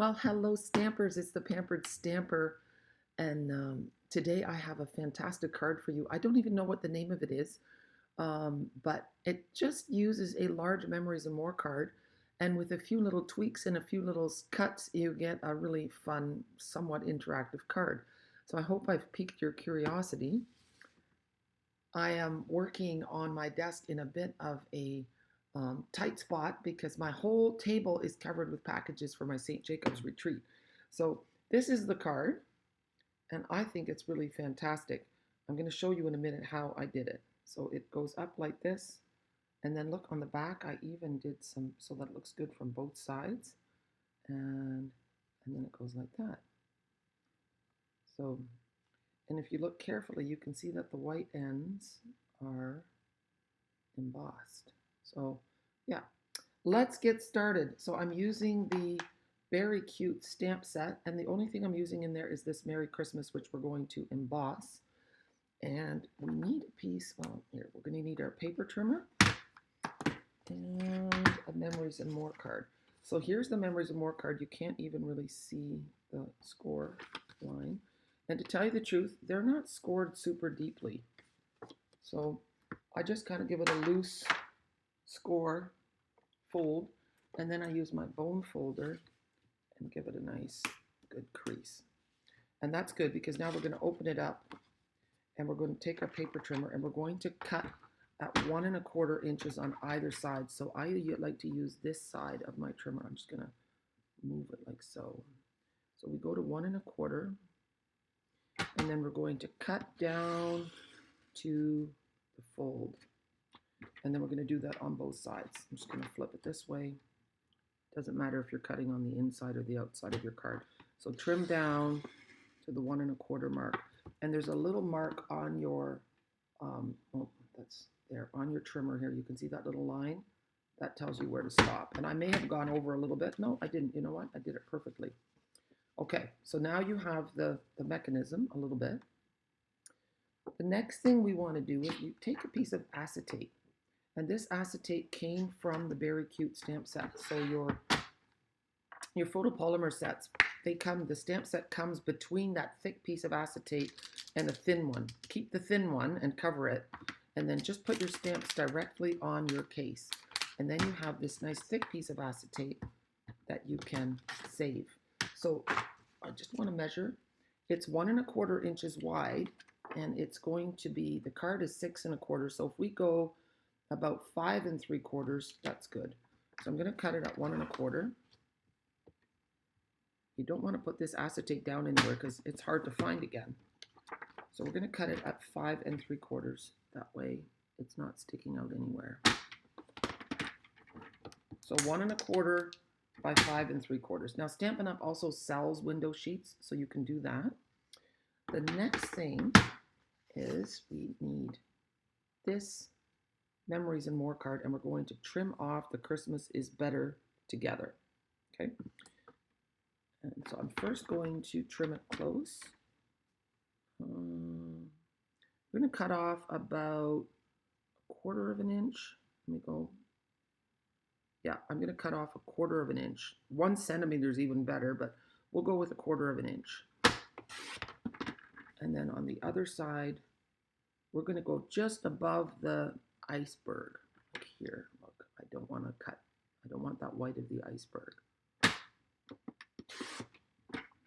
Well, hello, Stampers. It's the Pampered Stamper. And today I have a fantastic card for you. I don't even know what the name of it is, but it just uses a large Memories and More card. And with a few little tweaks and a few little cuts, you get a really fun, somewhat interactive card. So I hope I've piqued your curiosity. I am working on my desk in a bit of a tight spot because my whole table is covered with packages for my St. Jacob's retreat. So this is the card, and I think it's really fantastic. I'm going to show you in a minute how I did it. So it goes up like this, and then look on the back, I even did some so that it looks good from both sides, and then it goes like that. So, and if you look carefully, you can see that the white ends are embossed. So yeah, let's get started. So I'm using the very cute stamp set, and the only thing I'm using in there is this Merry Christmas, which we're going to emboss. And we need a piece, well, here, we're going to need our paper trimmer and a Memories and More card. So here's the Memories and More card. You can't even really see the score line. And to tell you the truth, they're not scored super deeply. So I just kind of give it a loose score fold, and then I use my bone folder and give it a nice good crease. And that's good because now we're going to open it up and we're going to take our paper trimmer and we're going to cut at 1 1/4 inches on either side. So I like to use this side of my trimmer. I'm just going to move it like so. So we go to 1 1/4, and then we're going to cut down to the fold. And then we're going to do that on both sides. I'm just going to flip it this way. Doesn't matter if you're cutting on the inside or the outside of your card. So trim down to the 1 1/4 mark. And there's a little mark on your, that's there, on your trimmer here. You can see that little line. That tells you where to stop. And I may have gone over a little bit. No, I didn't. You know what? I did it perfectly. Okay, so now you have the mechanism a little bit. The next thing we want to do is you take a piece of acetate. And this acetate came from the very cute stamp set. So your photopolymer sets, the stamp set comes between that thick piece of acetate and a thin one. Keep the thin one and cover it, and then just put your stamps directly on your case. And then you have this nice thick piece of acetate that you can save. So I just want to measure. It's 1 1/4 inches wide, and it's going to be, the card is 6 1/4. So if we go about 5 3/4, that's good. So I'm going to cut it at 1 1/4. You don't want to put this acetate down anywhere because it's hard to find again. So we're going to cut it at 5 3/4. That way it's not sticking out anywhere. So 1 1/4 by 5 3/4. Now Stampin' Up! Also sells window sheets, so you can do that. The next thing is we need this Memories and More card, and we're going to trim off the Christmas is Better together. Okay? And so I'm first going to trim it close. I'm going to cut off about 1/4 inch. Let me go. Yeah, I'm going to cut off 1/4 inch. 1 centimeter is even better, but we'll go with 1/4 inch. And then on the other side, we're going to go just above the iceberg. Look here, look, I don't want to cut. I don't want that white of the iceberg.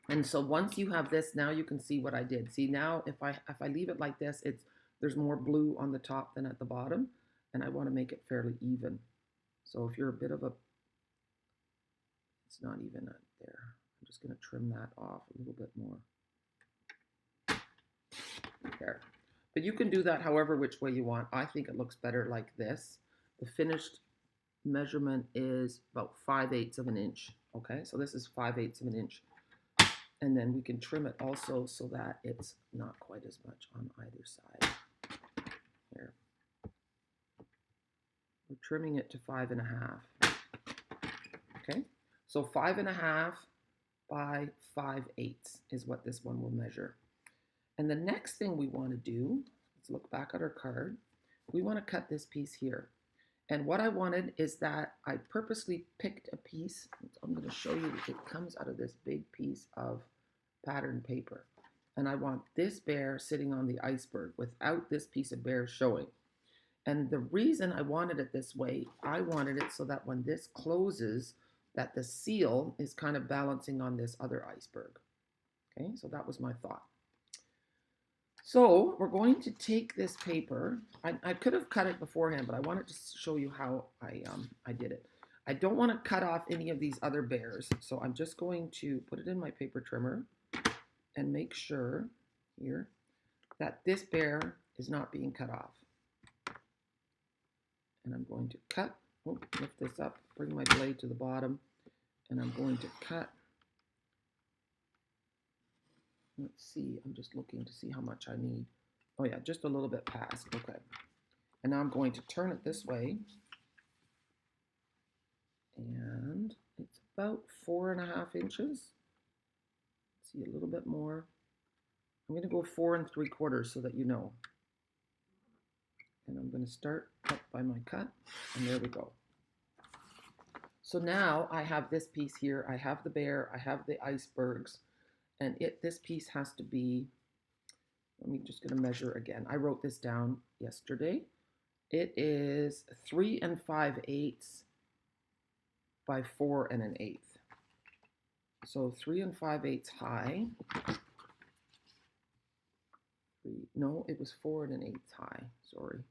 And so once you have this, now you can see what I did. See, now if I leave it like this, there's more blue on the top than at the bottom, and I want to make it fairly even. So if you're a bit of a, it's not even there. I'm just going to trim that off a little bit more. There. But you can do that however which way you want. I think it looks better like this. The finished measurement is about 5/8 of an inch. Okay, so this is 5/8 of an inch. And then we can trim it also so that it's not quite as much on either side. Here. We're trimming it to 5 1/2. Okay, so 5 1/2 by 5/8 is what this one will measure. And the next thing we want to do, let's look back at our card. We want to cut this piece here. And what I wanted is that I purposely picked a piece. I'm going to show you, it comes out of this big piece of pattern paper. And I want this bear sitting on the iceberg without this piece of bear showing. And the reason I wanted it this way, I wanted it so that when this closes, that the seal is kind of balancing on this other iceberg. Okay, so that was my thought. So we're going to take this paper. I could have cut it beforehand, but I wanted to show you how I did it. I don't want to cut off any of these other bears, so I'm just going to put it in my paper trimmer and make sure here that this bear is not being cut off. And I'm going to cut, lift this up, bring my blade to the bottom, and I'm going to cut. Let's see, I'm just looking to see how much I need. Oh yeah, just a little bit past, okay. And now I'm going to turn it this way. And it's about 4.5 inches. Let's see, a little bit more. I'm gonna go 4 3/4 so that you know. And I'm gonna start up by my cut, and there we go. So now I have this piece here, I have the bear, I have the icebergs, and this piece has to be, let me just gonna measure again. I wrote this down yesterday. It is 3 5/8 by 4 1/8. So 3 5/8 high. No, it was 4 1/8 high, sorry.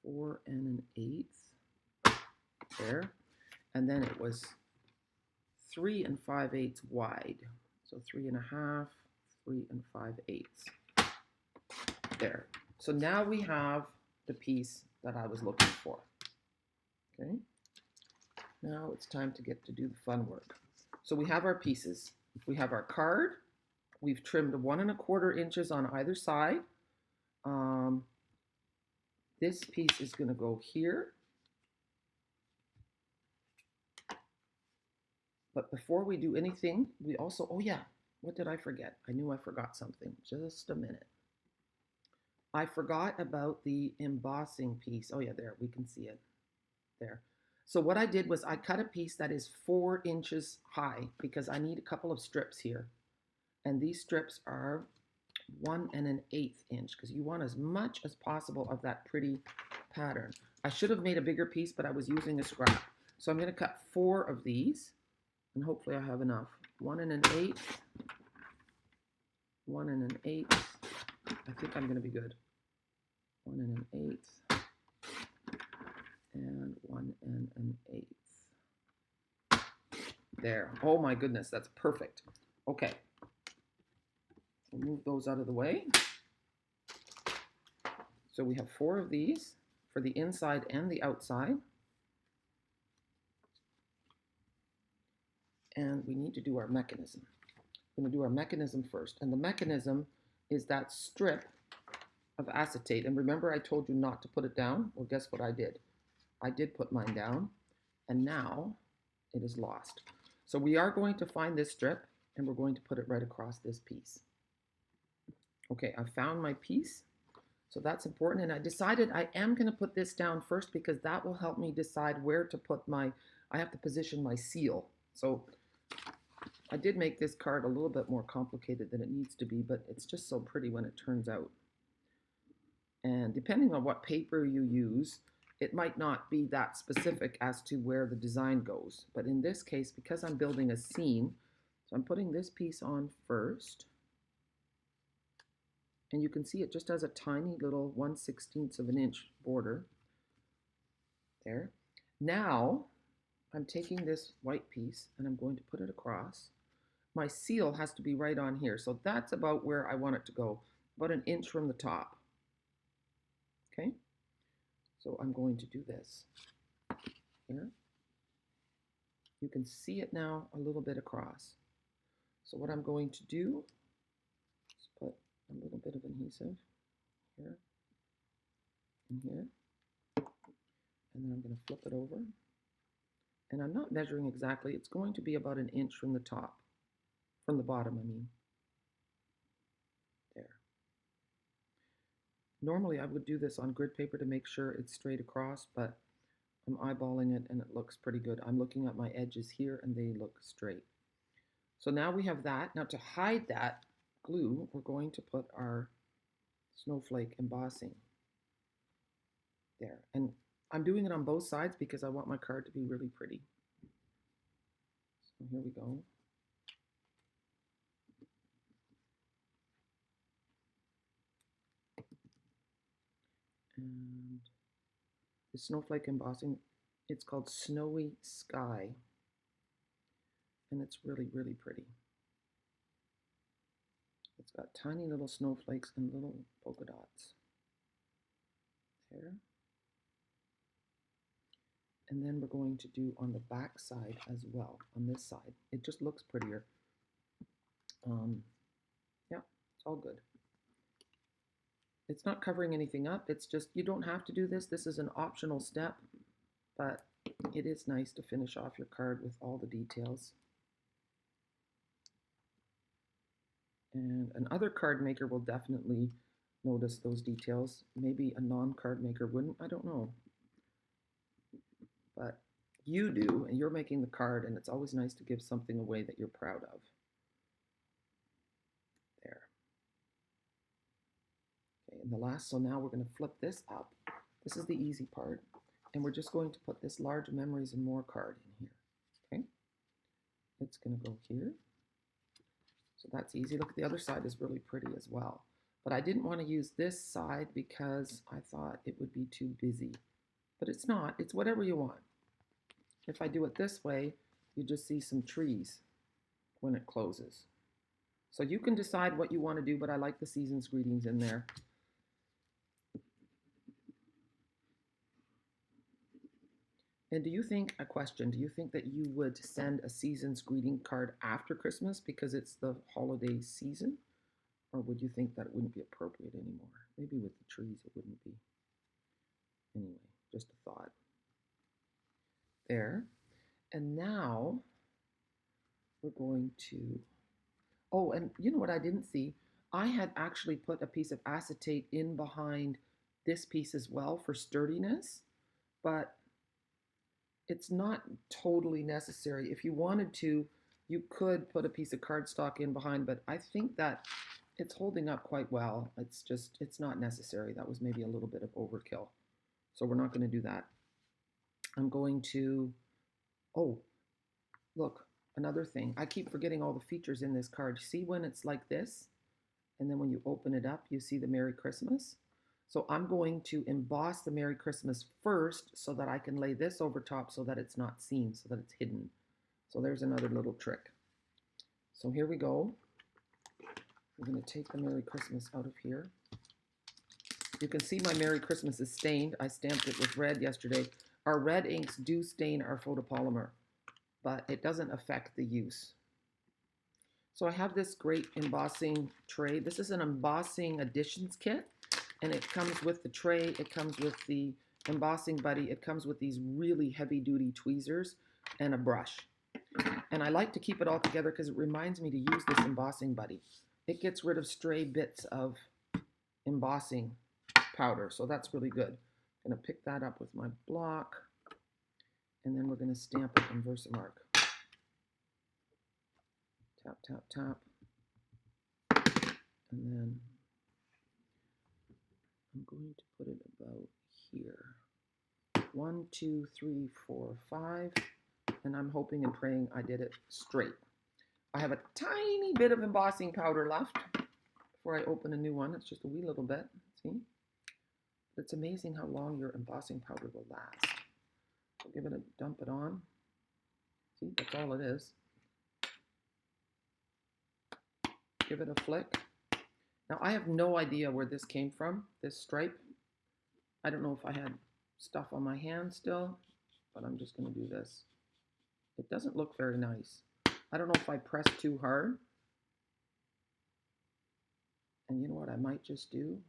4 1/8 there. And then it was 3 5/8 wide. So 3 1/2, 3 5/8. There. So now we have the piece that I was looking for. Okay. Now it's time to get to do the fun work. So we have our pieces. We have our card. We've trimmed 1 1/4 inches on either side. This piece is going to go here. But before we do anything, we also, oh yeah, what did I forget? I knew I forgot something. Just a minute. I forgot about the embossing piece. Oh yeah, there, we can see it. There. So what I did was I cut a piece that is 4 inches high because I need a couple of strips here. And these strips are 1 1/8 inch because you want as much as possible of that pretty pattern. I should have made a bigger piece, but I was using a scrap. So I'm going to cut 4 of these, and hopefully I have enough. 1 1/8, 1 1/8. I think I'm going to be good. 1 1/8 and 1 1/8. There. Oh my goodness, that's perfect. Okay. We'll move those out of the way. So we have 4 of these for the inside and the outside. And we need to do our mechanism. We're going to do our mechanism first. And the mechanism is that strip of acetate. And remember I told you not to put it down? Well, guess what I did? I did put mine down, and now it is lost. So we are going to find this strip, and we're going to put it right across this piece. Okay, I found my piece, so that's important. And I decided I am going to put this down first because that will help me decide where to put I have to position my seal. So I did make this card a little bit more complicated than it needs to be, but it's just so pretty when it turns out. And depending on what paper you use, it might not be that specific as to where the design goes. But in this case, because I'm building a scene, so I'm putting this piece on first. And you can see it just has a tiny little 1/16 of an inch border. There. Now, I'm taking this white piece and I'm going to put it across. My seal has to be right on here. So that's about where I want it to go, about 1 inch from the top. Okay? So I'm going to do this here. You can see it now a little bit across. So what I'm going to do is put a little bit of adhesive here and here. And then I'm going to flip it over. And I'm not measuring exactly. It's going to be about 1 inch from the top, from the bottom, I mean. There. Normally I would do this on grid paper to make sure it's straight across, but I'm eyeballing it and it looks pretty good. I'm looking at my edges here and they look straight. So now we have that. Now to hide that glue, we're going to put our snowflake embossing there. And I'm doing it on both sides because I want my card to be really pretty. So here we go. And the snowflake embossing, it's called Snowy Sky. And it's really, really pretty. It's got tiny little snowflakes and little polka dots. There. And then we're going to do on the back side as well, on this side. It just looks prettier. Yeah, it's all good. It's not covering anything up. It's just, you don't have to do this. This is an optional step, but it is nice to finish off your card with all the details. And another card maker will definitely notice those details. Maybe a non-card maker wouldn't, I don't know. But you do, and you're making the card, and it's always nice to give something away that you're proud of. There. Okay, and the last, so now we're going to flip this up. This is the easy part. And we're just going to put this large Memories and More card in here. Okay? It's going to go here. So that's easy. Look, the other side is really pretty as well. But I didn't want to use this side because I thought it would be too busy. But it's not. It's whatever you want. If I do it this way, you just see some trees when it closes. So you can decide what you want to do, but I like the season's greetings in there. And do you think, a question, do you think that you would send a season's greeting card after Christmas because it's the holiday season? Or would you think that it wouldn't be appropriate anymore? Maybe with the trees it wouldn't be. Anyway, just a thought. There. And now we're going to, oh, and you know what I didn't see? I had actually put a piece of acetate in behind this piece as well for sturdiness, but it's not totally necessary. If you wanted to, you could put a piece of cardstock in behind, but I think that it's holding up quite well. It's just, it's not necessary. That was maybe a little bit of overkill. So we're not going to do that. I'm going to, oh, look, another thing. I keep forgetting all the features in this card. See when it's like this? And then when you open it up, you see the Merry Christmas. So I'm going to emboss the Merry Christmas first so that I can lay this over top so that it's not seen, so that it's hidden. So there's another little trick. So here we go. I'm going to take the Merry Christmas out of here. You can see my Merry Christmas is stained. I stamped it with red yesterday. Our red inks do stain our photopolymer, but it doesn't affect the use. So I have this great embossing tray. This is an embossing additions kit, and it comes with the tray. It comes with the embossing buddy. It comes with these really heavy-duty tweezers and a brush. And I like to keep it all together because it reminds me to use this embossing buddy. It gets rid of stray bits of embossing powder, so that's really good. I'm going to pick that up with my block, and then we're going to stamp it in Versamark. Tap, tap, tap. And then I'm going to put it about here. 1, 2, 3, 4, 5. And I'm hoping and praying I did it straight. I have a tiny bit of embossing powder left before I open a new one. It's just a wee little bit, see? It's amazing how long your embossing powder will last. So give it a dump it on. See, that's all it is. Give it a flick. Now I have no idea where this came from, this stripe. I don't know if I had stuff on my hand still, but I'm just going to do this. It doesn't look very nice. I don't know if I pressed too hard. And you know what I might just do?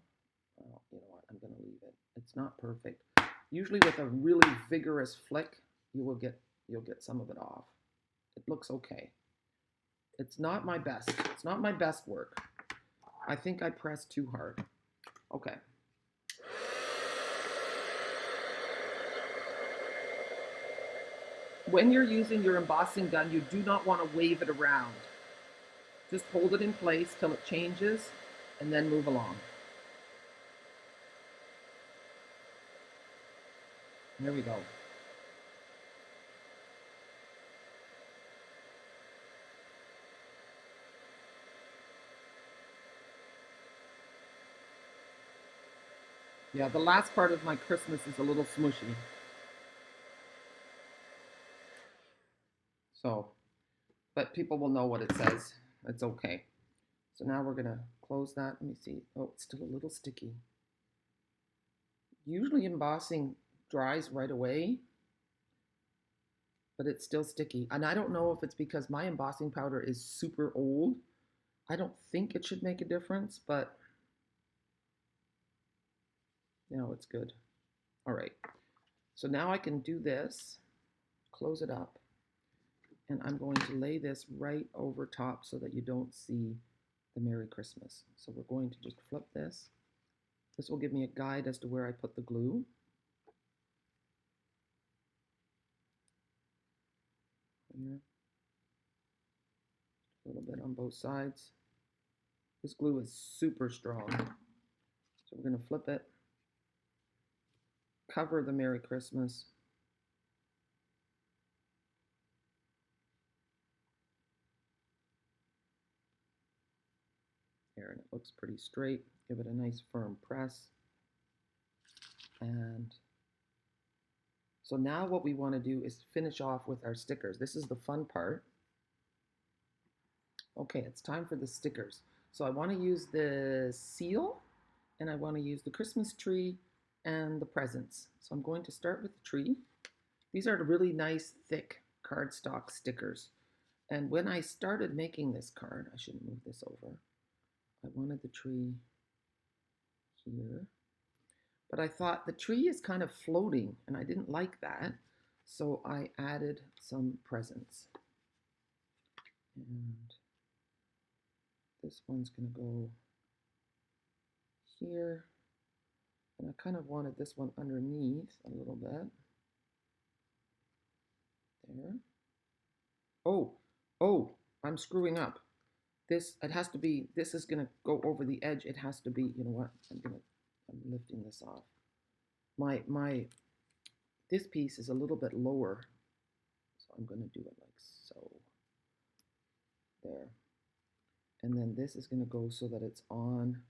Well, you know what, I'm going to leave it. It's not perfect. Usually with a really vigorous flick, you'll get some of it off. It looks okay. It's not my best. It's not my best work. I think I pressed too hard. Okay. when you're using your embossing gun, you do not want to wave it around. Just hold it in place till it changes and then move along. There we go. Yeah, the last part of my Christmas is a little smushy. So, but people will know what it says. It's okay. So now we're going to close that. Let me see. Oh, it's still a little sticky. Usually embossing dries right away, but it's still sticky. And I don't know if it's because my embossing powder is super old. I don't think it should make a difference, but it's good. All right. So now I can do this, close it up, and I'm going to lay this right over top so that you don't see the Merry Christmas. So we're going to just flip this. This will give me a guide as to where I put the glue. Here. A little bit on both sides. This glue is super strong. So we're going to flip it, cover the Merry Christmas. There, and it looks pretty straight. Give it a nice firm press. And so now what we want to do is finish off with our stickers. This is the fun part. Okay, it's time for the stickers. So I want to use the seal, and I want to use the Christmas tree and the presents. So I'm going to start with the tree. These are really nice, thick cardstock stickers. And when I started making this card, I should move this over. I wanted the tree here. But I thought the tree is kind of floating, and I didn't like that. So I added some presents. And this one's going to go here. And I kind of wanted this one underneath a little bit. There. Oh, I'm screwing up. This is going to go over the edge. It has to be, you know what? I'm lifting this off. This piece is a little bit lower. So I'm going to do it like so. There. And then this is going to go so that it's on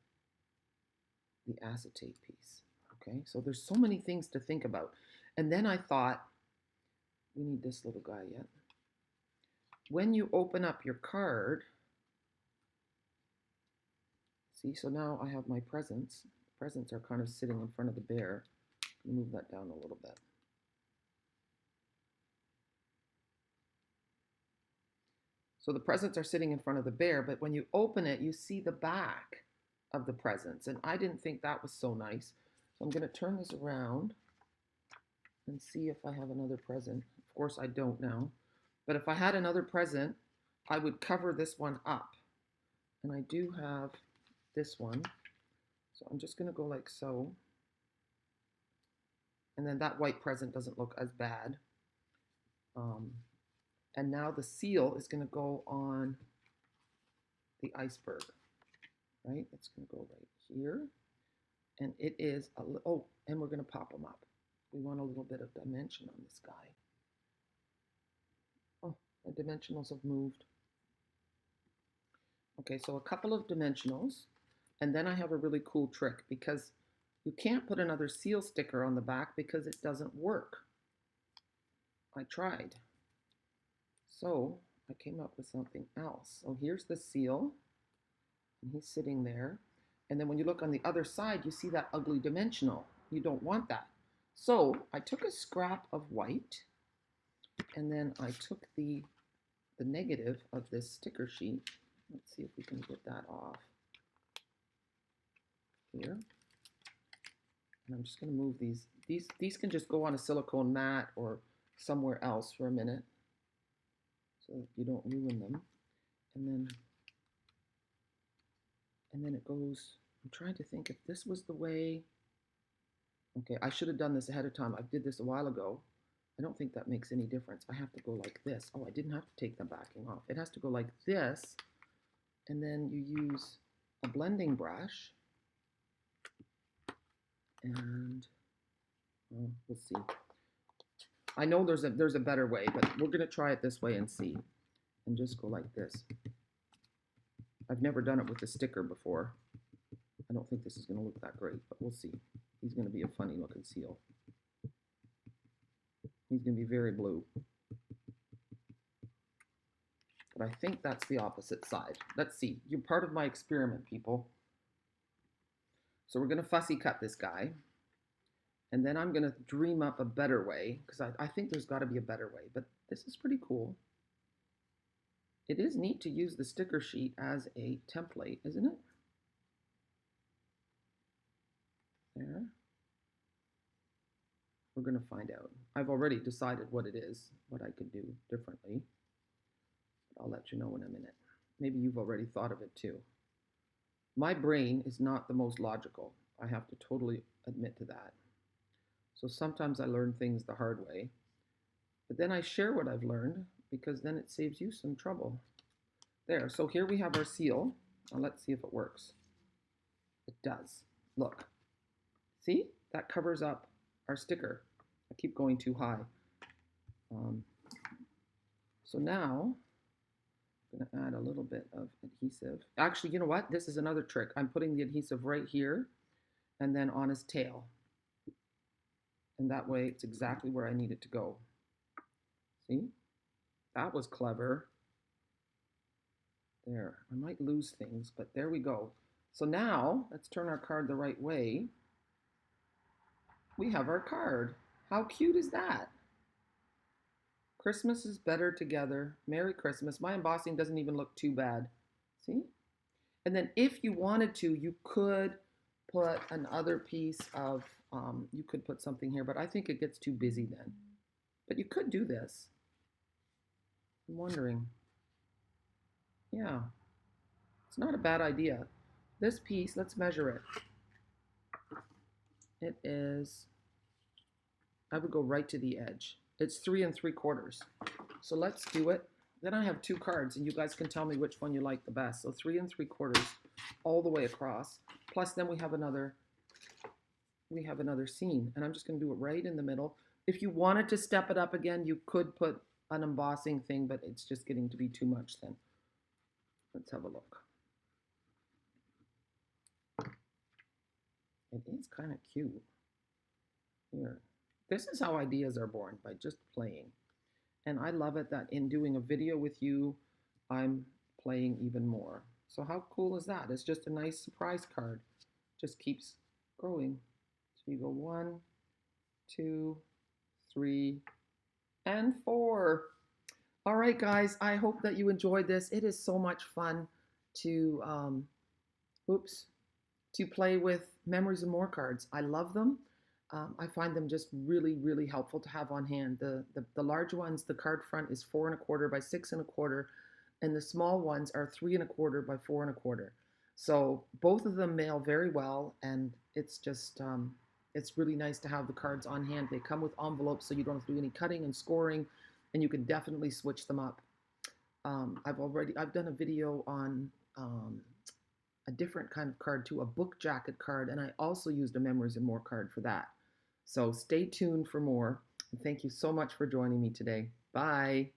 the acetate piece. Okay, so there's so many things to think about. And then I thought, we need this little guy yet. When you open up your card, see, so now I have my presents. Presents are kind of sitting in front of the bear. Move that down a little bit. So the presents are sitting in front of the bear, but when you open it, you see the back of the presents. And I didn't think that was so nice. So I'm going to turn this around and see if I have another present. Of course, I don't now. But if I had another present, I would cover this one up. And I do have this one. So I'm just going to go like so. And then that white present doesn't look as bad. And now the seal is going to go on the iceberg, right? It's going to go right here. And it is, and we're going to pop them up. We want a little bit of dimension on this guy. Oh, the dimensionals have moved. Okay, so a couple of dimensionals. And then I have a really cool trick because you can't put another seal sticker on the back because it doesn't work. I tried. So I came up with something else. So here's the seal, and he's sitting there. And then when you look on the other side, you see that ugly dimensional. You don't want that. So I took a scrap of white, and then I took the negative of this sticker sheet. Let's see if we can get that off here. And I'm just going to move these. These can just go on a silicone mat or somewhere else for a minute, so that you don't ruin them. And then it goes, I'm trying to think if this was the way, okay, I should have done this ahead of time. I did this a while ago. I don't think that makes any difference. I have to go like this. Oh, I didn't have to take the backing off. It has to go like this, and then you use a blending brush, and we'll see. I know there's a better way, but we're gonna try it this way and see. And just go like this. I've never done it with a sticker before. I don't think this is gonna look that great, but we'll see. He's gonna be a funny looking seal. He's gonna be very blue. But I think that's the opposite side. Let's see. You're part of my experiment, people. So we're gonna fussy cut this guy. And then I'm going to dream up a better way, because I think there's got to be a better way. But this is pretty cool. It is neat to use the sticker sheet as a template, isn't it? There. We're going to find out. I've already decided what it is, what I could do differently. But I'll let you know when I'm in it. Maybe you've already thought of it too. My brain is not the most logical. I have to totally admit to that. So sometimes I learn things the hard way, but then I share what I've learned, because then it saves you some trouble. There, so here we have our seal. Now let's see if it works. It does. Look. See? That covers up our sticker. I keep going too high. So now, I'm going to add a little bit of adhesive. Actually, you know what? This is another trick. I'm putting the adhesive right here and then on his tail. And that way it's exactly where I need it to go. See? That was clever. There. I might lose things, but there we go. So now, let's turn our card the right way. We have our card. How cute is that? Christmas is better together. Merry Christmas. My embossing doesn't even look too bad. See? And then if you wanted to, you could put another piece of, you could put something here, but I think it gets too busy then. But you could do this. I'm wondering. Yeah, it's not a bad idea. This piece, let's measure it. It is, I would go right to the edge. It's 3 3/4. So let's do it. Then I have 2 cards, and you guys can tell me which one you like the best. So 3 3/4 all the way across. Plus then we have another scene, and I'm just going to do it right in the middle. If you wanted to step it up again, you could put an embossing thing, but it's just getting to be too much then. Let's have a look. It is kind of cute. Here. This is how ideas are born, by just playing. And I love it that in doing a video with you, I'm playing even more. So how cool is that? It's just a nice surprise card. Just keeps growing. So you go 1, 2, 3, and 4. All right, guys, I hope that you enjoyed this. It is so much fun to, to play with Memories and More cards. I love them. I find them just really, really helpful to have on hand. The large ones, the card front is 4 1/4 by 6 1/4, and the small ones are 3 1/4 by 4 1/4. So both of them mail very well, and it's just, it's really nice to have the cards on hand. They come with envelopes, so you don't have to do any cutting and scoring, and you can definitely switch them up. I've done a video on a different kind of card too, a book jacket card, and I also used a Memories and More card for that. So stay tuned for more. And thank you so much for joining me today. Bye.